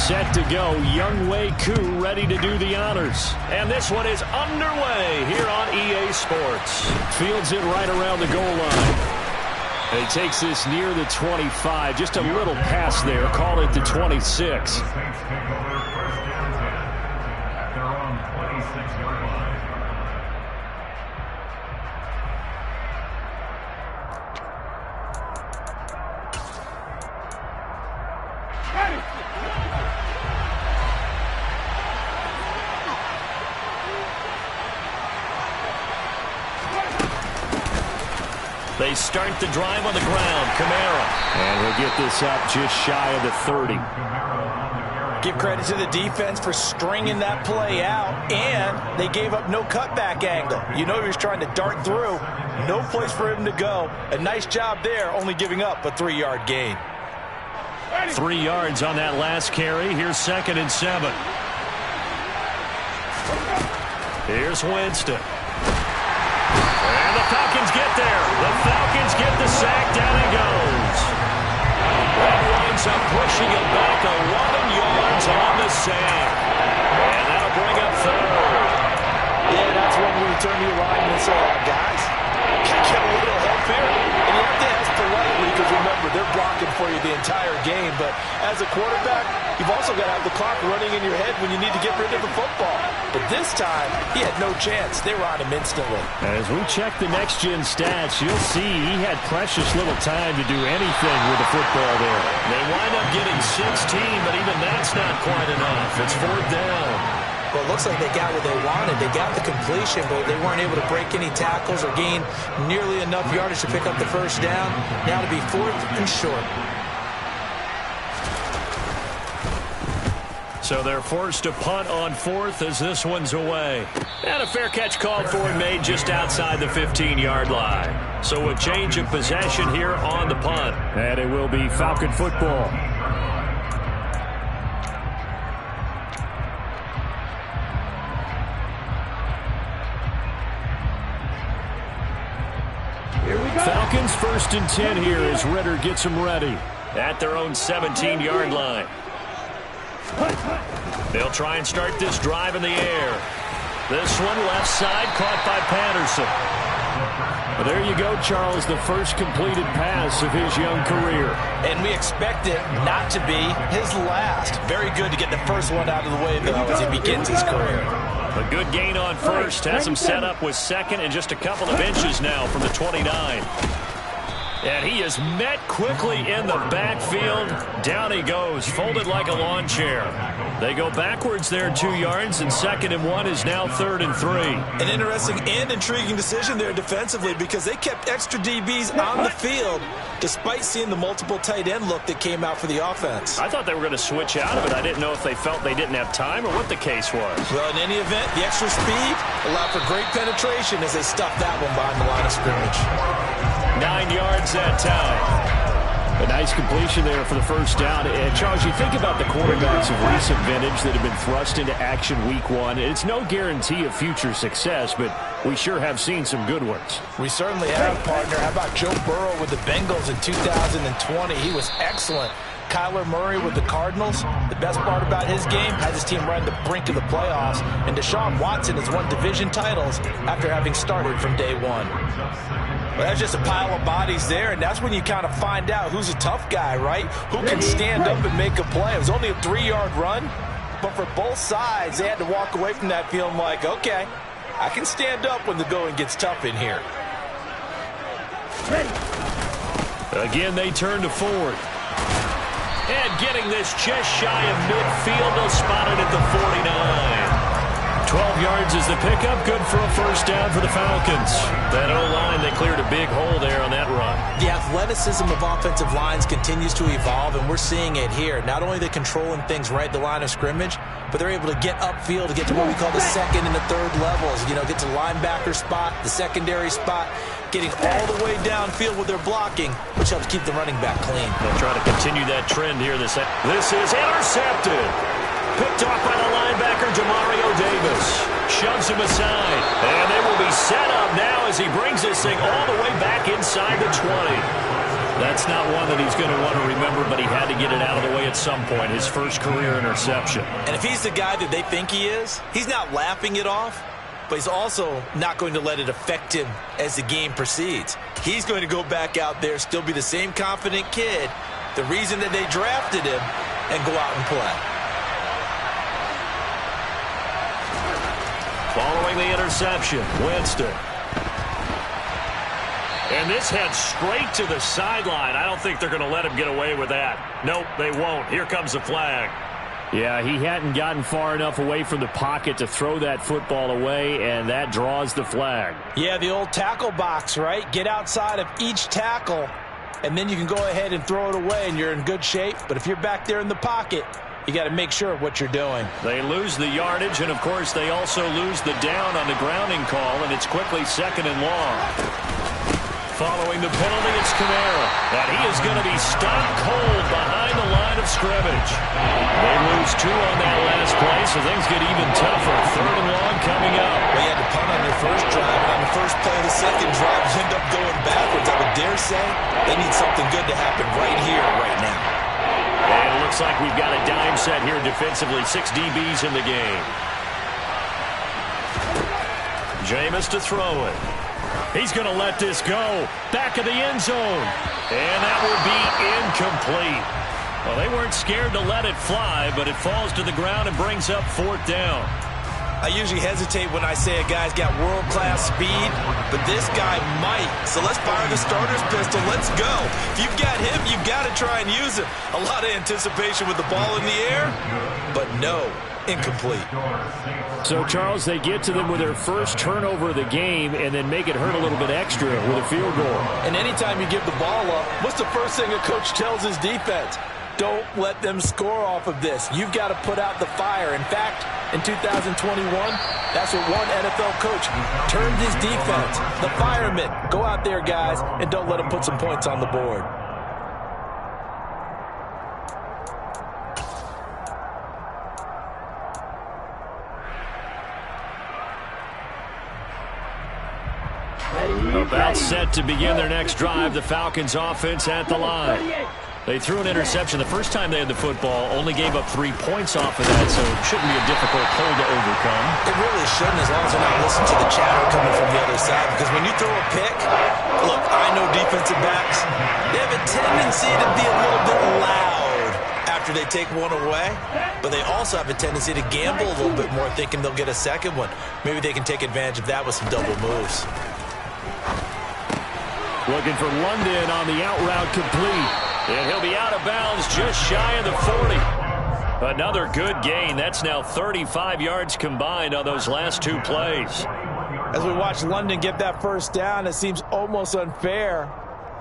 set to go. Neflwk1 ready to do the honors. And this one is underway here on EA Sports. Fields it right around the goal line. And he takes this near the 25. Just a little pass there. Call it the 26. They start the drive on the ground. Kamara. And he'll get this up just shy of the 30. Give credit to the defense for stringing that play out, and they gave up no cutback angle. You know he was trying to dart through. No place for him to go. A nice job there, only giving up a 3-yard gain. 3 yards on that last carry. Here's 2nd and 7. Here's Winston. And the Falcons get there. The Falcons get the sack. Down it goes. That winds up pushing it back 11 yards on the sack. And that'll bring up 3rd. Yeah, that's when we turn to your line and say, guys, can you get a little help here? And you have to ask politely because, remember, they're blocking for you the entire game. But as a quarterback, you've also got to have the clock running in your head when you need to get rid of the football. But this time, he had no chance. They were on him instantly. As we check the next-gen stats, you'll see he had precious little time to do anything with the football there. They wind up getting 16, but even that's not quite enough. It's 4th down. Well, it looks like they got what they wanted. They got the completion, but they weren't able to break any tackles or gain nearly enough yardage to pick up the first down. Now to be 4th and short. So they're forced to punt on 4th as this one's away. And a fair catch called for and made just outside the 15-yard line. So a change of possession here on the punt. And it will be Falcon football. Falcons 1st and 10 here as Ritter gets them ready at their own 17-yard line. They'll try and start this drive in the air. This one left side caught by Patterson. Well, there you go, Charles, the first completed pass of his young career. And we expect it not to be his last. Very good to get the first one out of the way, though, as he begins his career. A good gain on 1st. Has him set up with 2nd and just a couple of inches now from the 29. And he is met quickly in the backfield. Down he goes, folded like a lawn chair. They go backwards there 2 yards, and 2nd and 1 is now 3rd and 3. An interesting and intriguing decision there defensively because they kept extra DBs on the field despite seeing the multiple tight end look that came out for the offense. I thought they were going to switch out of it. I didn't know if they felt they didn't have time or what the case was. Well, in any event, the extra speed allowed for great penetration as they stuffed that one behind the line of scrimmage. 9 yards that time. A nice completion there for the first down. And Charles, you think about the quarterbacks of recent vintage that have been thrust into action week 1. It's no guarantee of future success, but we sure have seen some good ones. We certainly have, partner. How about Joe Burrow with the Bengals in 2020? He was excellent. Kyler Murray with the Cardinals. The best part about his game, has his team right on the brink of the playoffs. And Deshaun Watson has won division titles after having started from day 1. Well, that's just a pile of bodies there, and that's when you kind of find out who's a tough guy, right? Who can stand up and make a play. It was only a 3-yard run, but for both sides, they had to walk away from that feeling like, okay, I can stand up when the going gets tough in here. Again, they turn to 4th. And getting this just shy of midfield, they'll spot it at the 49. 12 yards is the pickup. Good for a first down for the Falcons. That O-line, they cleared a big hole there on that run. The athleticism of offensive lines continues to evolve, and we're seeing it here. Not only are they controlling things right at the line of scrimmage, but they're able to get upfield to get to what we call the 2nd and the 3rd levels. You know, get to the linebacker spot, the secondary spot, getting all the way downfield with their blocking, which helps keep the running back clean. They'll try to continue that trend here. This is intercepted. Picked off by the linebacker, Demario Davis. Shoves him aside. And they will be set up now as he brings this thing all the way back inside the 20. That's not one that he's going to want to remember, but he had to get it out of the way at some point, his first career interception. And if he's the guy that they think he is, he's not laughing it off, but he's also not going to let it affect him as the game proceeds. He's going to go back out there, still be the same confident kid, the reason that they drafted him, and go out and play. Following the interception, Winston. And this heads straight to the sideline. I don't think they're going to let him get away with that. Nope, they won't. Here comes the flag. Yeah, he hadn't gotten far enough away from the pocket to throw that football away, and that draws the flag. Yeah, the old tackle box, right? Get outside of each tackle, and then you can go ahead and throw it away, and you're in good shape. But if you're back there in the pocket, you got to make sure of what you're doing. They lose the yardage, and, of course, they also lose the down on the grounding call, and it's quickly 2nd and long. Following the penalty, it's Kamara. And he is going to be stopped cold behind the line of scrimmage. They lose 2 on that last play, so things get even tougher. 3rd and long coming up. Well, you had to punt on your first drive. And on the first play of the second drive, you end up going backwards. I would dare say they need something good to happen right here, right now. And it looks like we've got a dime set here defensively. 6 DBs in the game. Jameis to throw it. He's going to let this go. Back of the end zone. And that will be incomplete. Well, they weren't scared to let it fly, but it falls to the ground and brings up 4th down. I usually hesitate when I say a guy's got world-class speed, but this guy might. So let's fire the starter's pistol. Let's go. If you've got him, you've got to try and use him. A lot of anticipation with the ball in the air, but no, incomplete. So, Charles, they get to them with their first turnover of the game and then make it hurt a little bit extra with a field goal. And anytime you give the ball up, what's the first thing a coach tells his defense? Don't let them score off of this. You've got to put out the fire. In fact, in 2021, that's what one NFL coach turned his defense. The firemen. Go out there, guys, and don't let them put some points on the board. About set to begin their next drive, the Falcons offense at the line. They threw an interception the first time they had the football, only gave up 3 points off of that, so it shouldn't be a difficult hole to overcome. It really shouldn't, as long as they're not listening to the chatter coming from the other side, because when you throw a pick, look, I know defensive backs, they have a tendency to be a little bit loud after they take one away, but they also have a tendency to gamble a little bit more, thinking they'll get a second one. Maybe they can take advantage of that with some double moves. Looking for London on the out route complete. And he'll be out of bounds just shy of the 40. Another good gain. That's now 35 yards combined on those last 2 plays. As we watch London get that first down, it seems almost unfair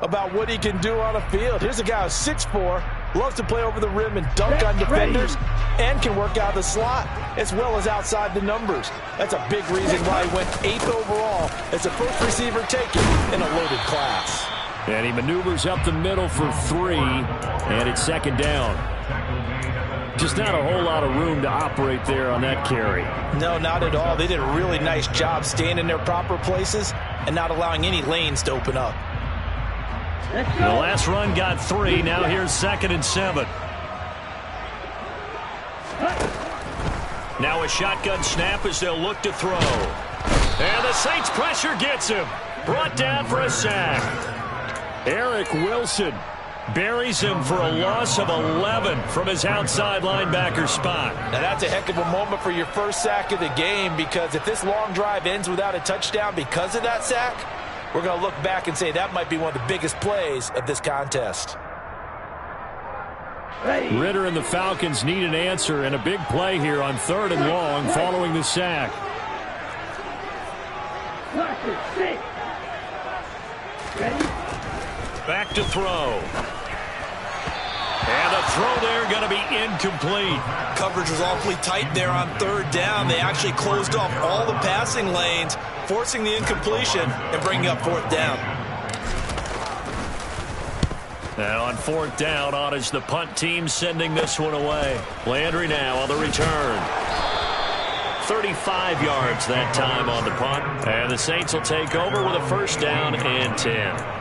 about what he can do on a field. Here's a guy who's 6'4", loves to play over the rim and dunk on defenders, and can work out the slot as well as outside the numbers. That's a big reason why he went 8th overall as the first receiver taken in a loaded class. And he maneuvers up the middle for 3, and it's 2nd down. Just not a whole lot of room to operate there on that carry. No, not at all. They did a really nice job staying in their proper places and not allowing any lanes to open up. The last run got 3. Now here's 2nd and 7. Now a shotgun snap as they'll look to throw. And the Saints pressure gets him. Brought down for a sack. Eric Wilson buries him for a loss of 11 from his outside linebacker spot. Now that's a heck of a moment for your first sack of the game, because if this long drive ends without a touchdown because of that sack, we're going to look back and say that might be one of the biggest plays of this contest. Ritter and the Falcons need an answer, and a big play here on 3rd and long following the sack. Back to throw. And a throw there going to be incomplete. Coverage was awfully tight there on 3rd down. They actually closed off all the passing lanes, forcing the incompletion and bringing up 4th down. Now on 4th down, on is the punt team sending this one away. Landry now on the return. 35 yards that time on the punt. And the Saints will take over with a 1st down and 10.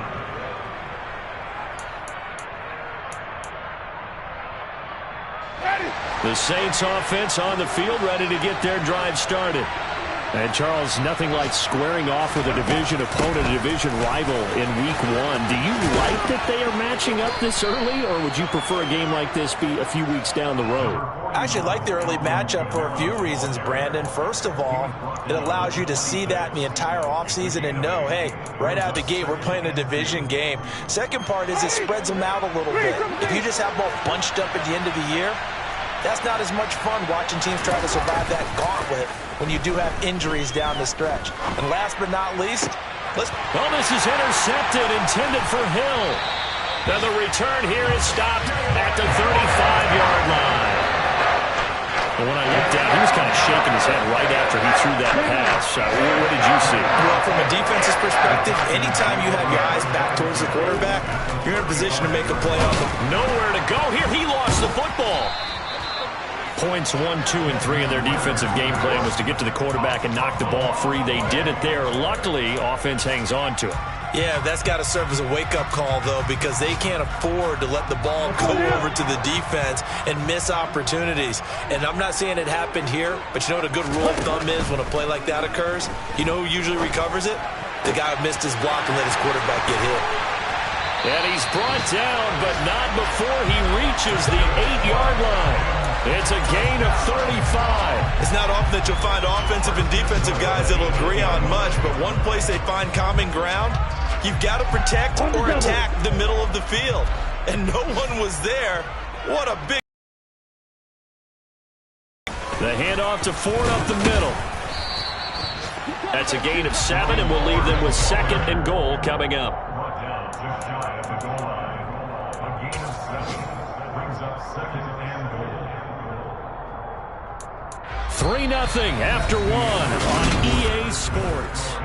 The Saints offense on the field, ready to get their drive started. And, Charles, nothing like squaring off with a division opponent, a division rival in Week 1. Do you like that they are matching up this early, or would you prefer a game like this be a few weeks down the road? I actually like the early matchup for a few reasons, Brandon. First of all, it allows you to see that in the entire offseason and know, hey, right out of the gate, we're playing a division game. Second part is it spreads them out a little bit. If you just have them all bunched up at the end of the year, that's not as much fun watching teams try to survive that gauntlet when you do have injuries down the stretch. And last but not least, this is intercepted, intended for Hill. Now the return here is stopped at the 35-yard line. Well, when I looked down, he was kind of shaking his head right after he threw that pass. What did you see? Well, from a defense's perspective, anytime you have your eyes back towards the quarterback, you're in a position to make a play on them. Nowhere to go here. He lost the football. Points 1, 2, and 3 in their defensive game plan was to get to the quarterback and knock the ball free. They did it there. Luckily, offense hangs on to it. Yeah, that's got to serve as a wake-up call, though, because they can't afford to let the ball go over to the defense and miss opportunities. And I'm not saying it happened here, but you know what a good rule of thumb is when a play like that occurs? You know who usually recovers it? The guy who missed his block and let his quarterback get hit. And he's brought down, but not before he reaches the 8-yard line. It's a gain of 35. It's not often that you'll find offensive and defensive guys that'll agree on much, but one place they find common ground, you've got to protect or attack the middle of the field. And no one was there. What a big... The handoff to Ford up the middle. That's a gain of 7, and we'll leave them with 2nd and goal coming up. 3-0 after 1 on EA Sports.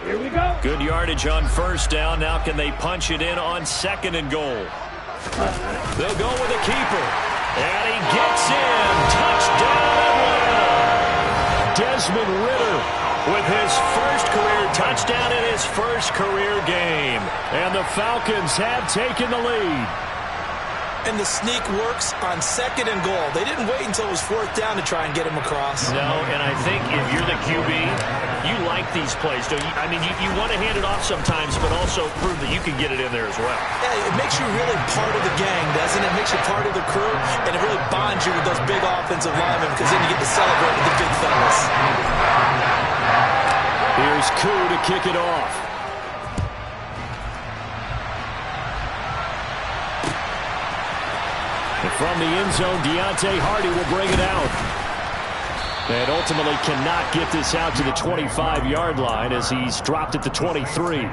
Here we go. Good yardage on 1st down. Now can they punch it in on 2nd and goal? They'll go with a keeper. And he gets in. Touchdown Atlanta. Desmond Ridder with his first career touchdown in his first career game. And the Falcons have taken the lead. And the sneak works on 2nd and goal. They didn't wait until it was 4th down to try and get him across. No, and I think if you're the QB, you like these plays, don't you? I mean, you want to hand it off sometimes, but also prove that you can get it in there as well. Yeah, it makes you really part of the gang, doesn't it? It makes you part of the crew, and it really bonds you with those big offensive linemen because then you get to celebrate with the big fellas. Here's Koo to kick it off. And from the end zone, Deontay Hardy will bring it out. And ultimately cannot get this out to the 25-yard line as he's dropped at the 23.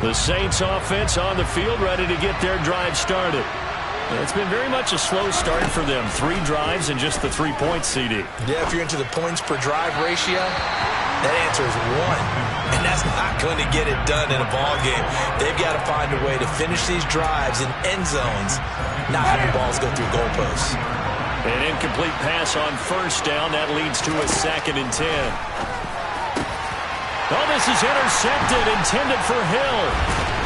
The Saints offense on the field ready to get their drive started. It's been very much a slow start for them. 3 drives and just the 3 points, CD. Yeah, if you're into the points per drive ratio, that answer is 1. And that's not going to get it done in a ball game. They've got to find a way to finish these drives in end zones, not have the balls go through goalposts. An incomplete pass on 1st down. That leads to a 2nd and 10. Oh, this is intercepted, intended for Hill.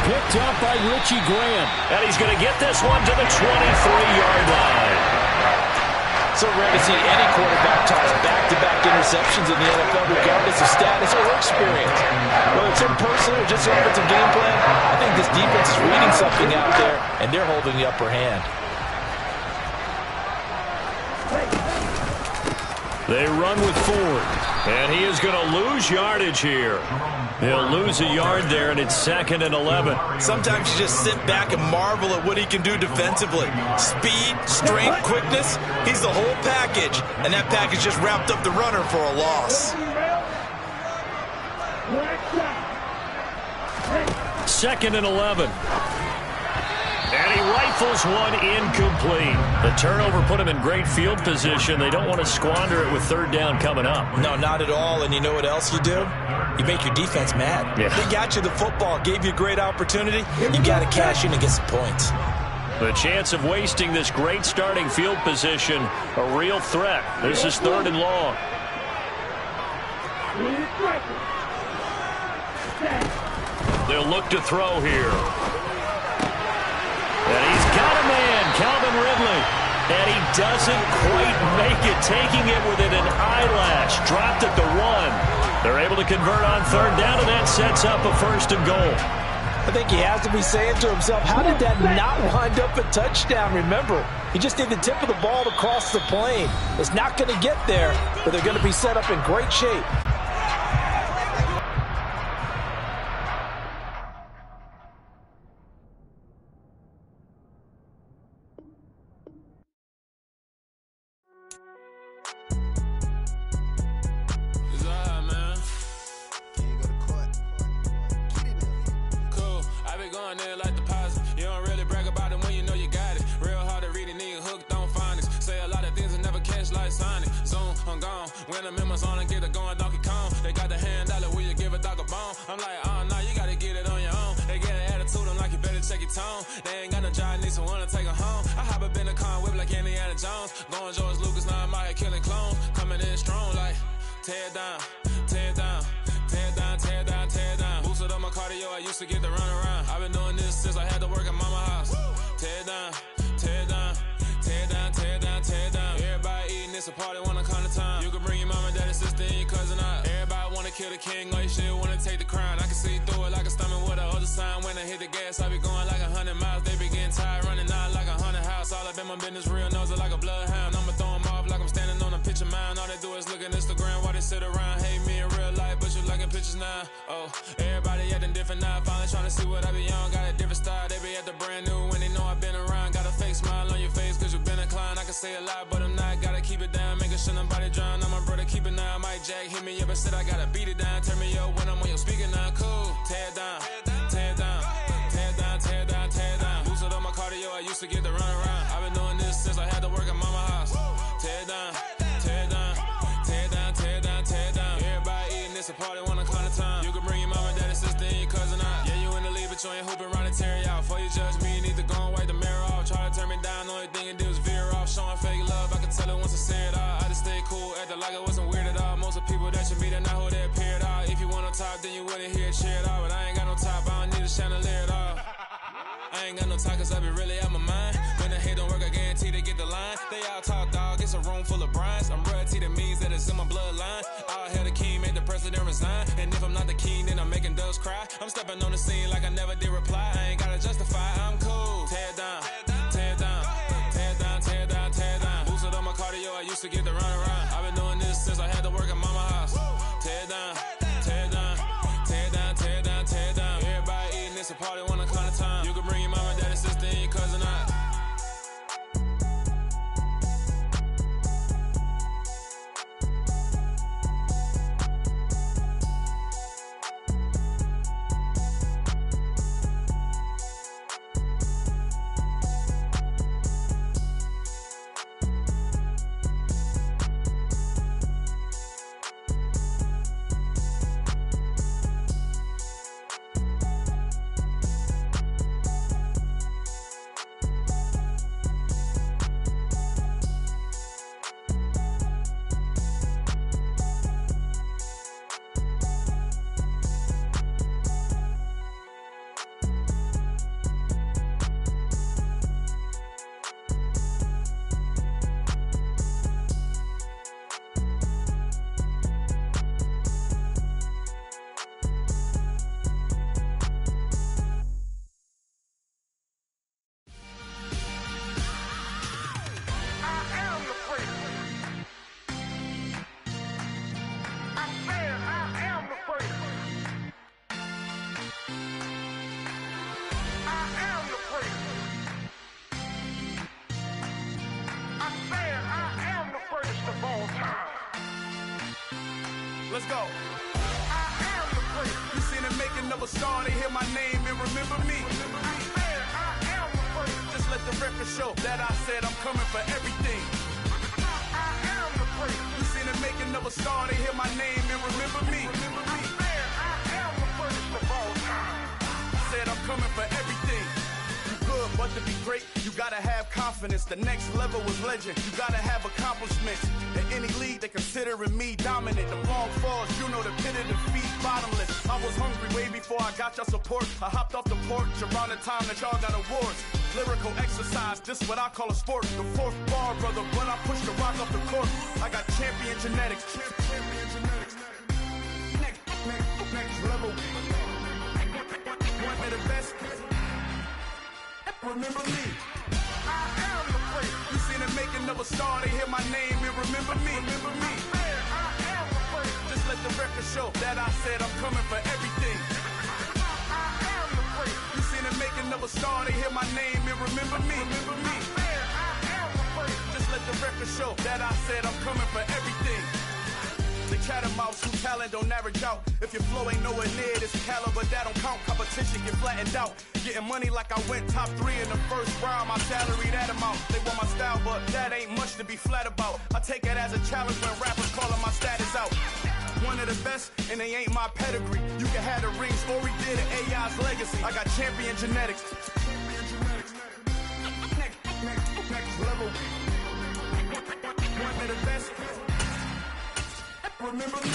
Picked up by Richie Grant. And he's going to get this one to the 23-yard line. So rare to see any quarterback toss back-to-back interceptions in the NFL, regardless of status or experience. Whether it's impersonal or just offensive game plan, I think this defense is reading something out there, and they're holding the upper hand. They run with Ford, and he is going to lose yardage here. He'll lose a yard there, and it's 2nd and 11. Sometimes you just sit back and marvel at what he can do defensively. Speed, strength, quickness, he's the whole package. And that package just wrapped up the runner for a loss. 2nd and 11. And he rifles one incomplete. The turnover put him in great field position. They don't want to squander it with 3rd down coming up. No, not at all. And you know what else you do? You make your defense mad. Yeah. They got you the football, gave you a great opportunity. You got to cash in and get some points. The chance of wasting this great starting field position, a real threat. This is 3rd and long. They'll look to throw here. And he's got a man, Calvin Ridley. And he doesn't quite make it, taking it within an eyelash. Dropped at the 1. They're able to convert on 3rd down, and that sets up a 1st and goal. I think he has to be saying to himself, how did that not wind up a touchdown? Remember, he just need the tip of the ball to cross the plane. It's not going to get there, but they're going to be set up in great shape. When the members on and get it going Donkey Kong, they got the hand dollar, will you give a dog a bone? I'm like, oh no, you gotta get it on your own. They get an attitude, I'm like, you better check your tone. They ain't got no job, need someone to take her home. I hop up in the car, whip like Indiana Jones. Going George Lucas, now I'm out here killing clones. Coming in strong like, tear down, tear down, tear down, tear down, tear down. Boosted up my cardio, I used to get to run around. I've been doing this since I had to work at mama house. Tear down, tear down, tear down, tear down, tear down. Everybody eating, it's a party, wanna come to time. You can bring your mama, daddy, sister, and your cousin out. Everybody wanna kill the king, or you shit wanna take the crown. I can see through it like a stomach with a other sign. When I hit the gas, I be going like 100 miles. They be getting tired, running out like 100 house. All up in my business, real nose it like a bloodhound. I'ma throw 'em off like I'm standing on a picture mound. All they do is look at Instagram while they sit around. Hate me in real life, but you liking pictures now. Oh, everybody acting different now. Finally trying to see what I be on. Got a different style, they be at the brand new when they know I've been around. Got a fake smile on your face, cause you been inclined. I can say a lot, but I'm not. Gotta keep it down, making sure nobody drown. I'm my brother, keep it now. Mike Jack hit me up and said I gotta beat it down. Turn me up when I'm on your speaker now. Cool, tear down, tear down, tear down, tear down, tear down. Boosted up my cardio, I used to get to run around. I've been doing this since I had to work at mama house. Tear down, tear down, tear down, tear down, tear down. Everybody eating, it's a party, wanna come to time. You can bring your mama, daddy, sister, and your cousin out. Yeah, you in the lead, but you ain't hooping around and tear you out. Before you judge me, you need to go and wipe the mirror off. Try to turn me down, only thing you do is veer off. Showing fake love, I can tell it once I see it all. I just stay cool, acting like I wasn't weird at all. Most of the people that you meet are not who they appear at all. If you want on top, then you wouldn't hear it cheer at all. But I ain't got no top, I don't need a chandelier at all. I ain't got no time, cause I be really out my mind. When the hate don't work, I guarantee they get the line. They all talk, dog, it's a room full of brines. I'm royalty, that means that it's in my bloodline. All hail the king, made the president resign. And if I'm not the king, then I'm making doves cry. I'm stepping on the scene like I never did reply. I ain't gotta justify, I'm cool. Tear down, tear down, tear down, tear down, tear down. Boosted up my cardio, I used to get to run around. I've been doing this since I had to work at mama house. Tear down, tear down, tear down, tear down, tear down. Everybody eating, it's a party, wanna come to time. You can bring your mama, daddy, sister, and your cousin out. Let's go. I am the never star, they hear my name and remember me. I am the first. Just let the record show that I said I'm coming for everything. I am the first. You seen the making of a star, they hear my name and remember me. I am the first of all time. Said I'm coming for everything. You good, but to be great, you gotta have confidence. The next level was legend. You gotta have accomplishments. In any league, they considering me dominant. The long falls, you know the pit of defeat, bottomless. I was hungry way before I got your support. I hopped off the porch around the time that y'all got awards. Lyrical exercise, this what I call a sport. The fourth bar, brother, when I push the rock off the court. I got champion genetics. Next level. One of the best. Remember me. I am the first. You seen the making of a star, they hear my name and remember me. I am the first. Just let the record show that I said I'm coming for everything. I am the first. You seen the making of a star, they hear my name and remember me. I am the first. Just let the record show that I said I'm coming for everything. The catamounts who talent don't average out. If your flow ain't nowhere near this caliber, that don't count. Competition get flattened out. Getting money like I went top 3 in the first round. My salary that amount. They want my style, but that ain't much to be flat about. I take it as a challenge when rappers calling my status out. One of the best, and they ain't my pedigree. You can have the rings, or we did it, AI's legacy. I got champion genetics. Next level. One of the best. Remember me.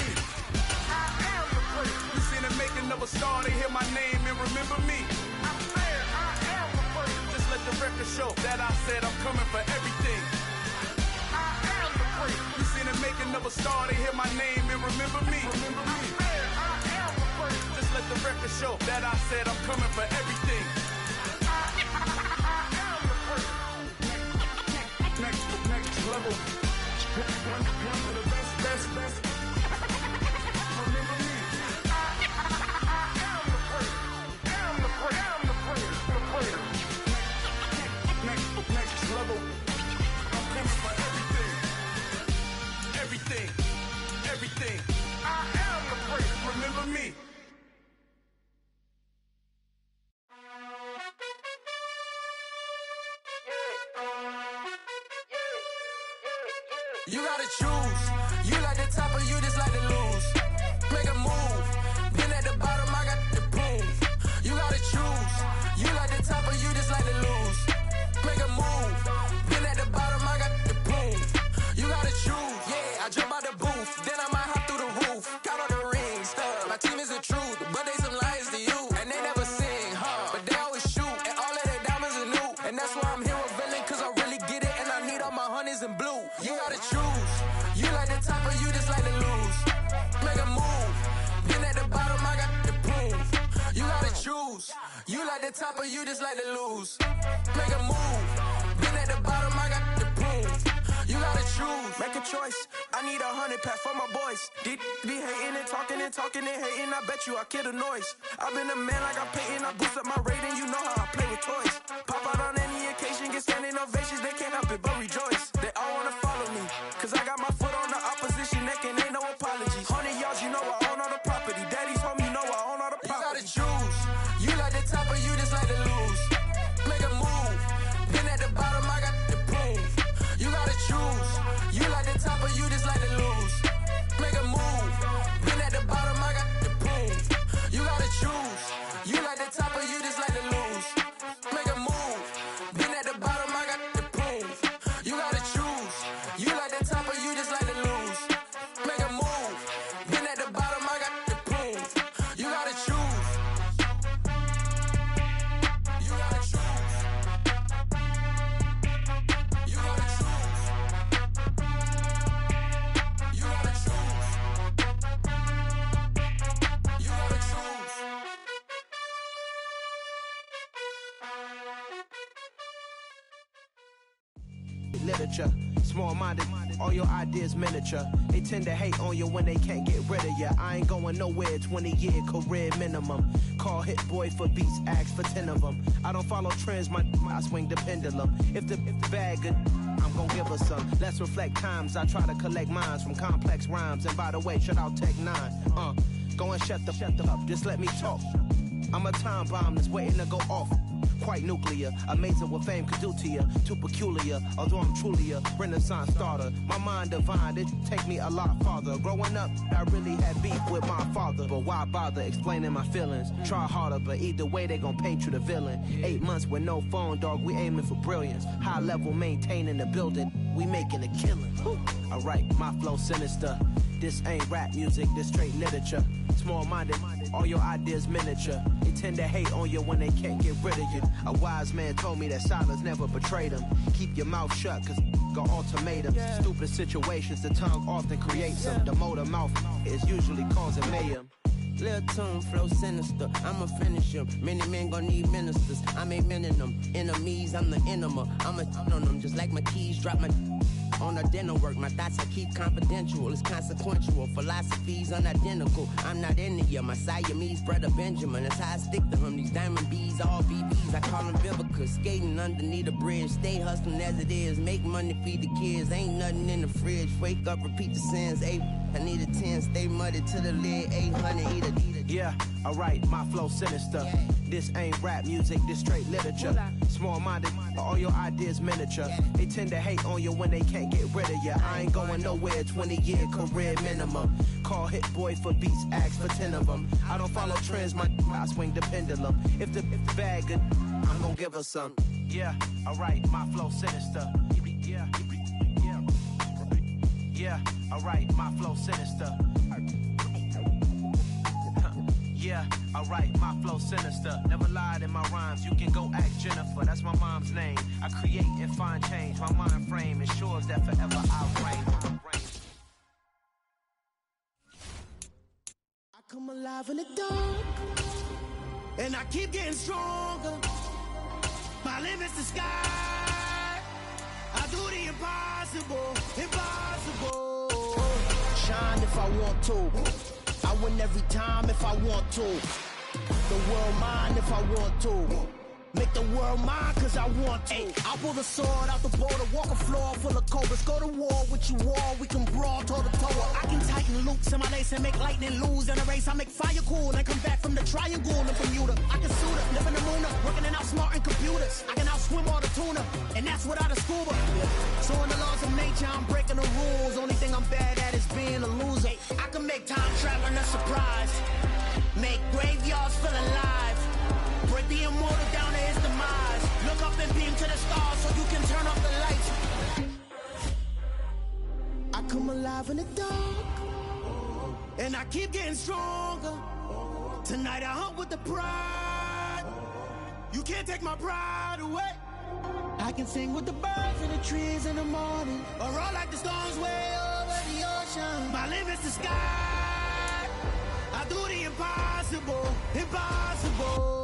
I am the first. You seen the making of a star, they hear my name and remember me. I am the first. Just let the record show that I said I'm coming for everything. I am the first. You seen the making of a star, they hear my name and remember me. I am the first. Just let the record show that I said I'm coming for everything. I am the first. Next level. One of the best. Next level. I'm coming for everything. Everything. I am the first. Remember me. You gotta choose. You like the top or you just like to lose. Make a move. Been at the bottom, I got the proof. You gotta choose. You like the top or you just like to lose. Make a move. Been at the bottom, I got the proof. You gotta choose. Yeah, I jump out the booth, then I might hop through the roof. Count all the rings, my team is the truth, but they some liars to you. And they never sing, but they always shoot. And all of their diamonds are new. And that's why I'm here revealing, cause I really get it. And I need all my honeys in blue. You gotta choose. You like the top or you just like to lose. Make a move. Been at the bottom, I got the proof. You gotta choose. You like the top or you just like to lose. Make a move. Been at the bottom, I got the proof. You gotta choose. Make a choice. I need 100 pack for my boys. Be hating and talking and hating. I bet you I kill the noise. I've been a man like I'm Peyton. I boost up my rating. You know how I play with toys. Pop out on any occasion, get standing ovations. They can't help it but rejoice. They all wanna follow me, cause I got my foot on the opposition neck and ain't no apologies. 100 yards, you know I own all the property. Daddy's home, you know I own all the property. You gotta choose. You like the top or you just like to lose. Make a move. Been at the bottom, I got the proof. You gotta choose. You like the top or you just like to lose. Make a move. Been at the bottom, I got the proof. You gotta choose. You like the top or you just like to lose. Make a move. Been at the bottom, I got the proof. You gotta choose. You like the top or you just like to lose. Make a move. Been at the bottom, I got the proof. You gotta choose. You gotta choose. You gotta choose. You gotta choose. You gotta choose. Literature, small-minded, all your ideas miniature. They tend to hate on you when they can't get rid of you. I ain't going nowhere, 20-year career minimum. Call Hit Boy for beats, ask for 10 of them. I don't follow trends, I swing the pendulum. If the bag good, I'm gon' give her some. Let's reflect times, I try to collect minds from complex rhymes. And by the way, shout out Tech 9. Go and shut the up, just let me talk. I'm a time bomb that's waiting to go off. Quite nuclear, amazing what fame could do to you. Too peculiar, although I'm truly a Renaissance starter. My mind divine, it take me a lot farther. Growing up, I really had beef with my father. But why bother explaining my feelings? Try harder, but either way they gon' paint you the villain. 8 months with no phone, dog, we aiming for brilliance. High level maintaining the building, we making a killing. Alright, my flow sinister. This ain't rap music, this straight literature. Small-minded, all your ideas miniature. They tend to hate on you when they can't get rid of you. A wise man told me that silence never betrayed him. Keep your mouth shut, cause got ultimatums. Stupid situations, the tongue often creates them. The motor mouth is usually causing mayhem. Lil' tune, flow sinister, I'ma finish him. Many men gon' need ministers, I'm a men in them. Enemies, I'm the enema. I'm on them, just like my keys, drop my on a dinner work. My thoughts I keep confidential, it's consequential. Philosophies unidentical, I'm not into ya. My Siamese brother Benjamin, that's how I stick to him. These diamond bees, all BBs, I call them Vivica. Skating underneath a bridge, stay hustling as it is. Make money, feed the kids, ain't nothing in the fridge. Wake up, repeat the sins, I need a 10, stay muddy to the lid, 800, eat a. Yeah, alright, my flow sinister. This ain't rap music, this straight literature. Small-minded, all your ideas miniature. They tend to hate on you when they can't get rid of you. I ain't going nowhere, 20-year career minimum. Call Hit Boy for beats, ask for 10 of them. I don't follow trends, I swing the pendulum. If the bag good, I'm gonna give her some. Yeah, alright, my flow sinister. Yeah, alright, my flow sinister. Yeah, alright, my flow sinister. Never lied in my rhymes, you can go ask Jennifer. That's my mom's name. I create and find change. My mind frame ensures that forever I'll reign. I come alive in the dark, and I keep getting stronger. My limit's the sky. I do the impossible, impossible. Shine if I want to. I win every time if I want to. The world mine if I want to. Make the world mine cause I want to. I pull the sword out the border, walk a floor full of cobras. Go to war with you all, we can brawl toe to toe. I can tighten loops in my lace and make lightning lose in a race. I make fire cool and come back from the triangle in Bermuda. I can suit up, live in the moon up, working and outsmarting computers. I can outswim all the tuna, and that's without a scuba. So in the laws of nature, I'm breaking the rules. Only thing I'm bad at is being a loser. I can make time traveling a surprise, make graveyards feel alive, break the immortal down to his demise. Look up and beam to the stars so you can turn off the lights. I come alive in the dark, and I keep getting stronger. Tonight I hunt with the pride. You can't take my pride away. I can sing with the birds and the trees in the morning, or roll like the storms way over the ocean. My limit's the sky. I do the impossible, impossible.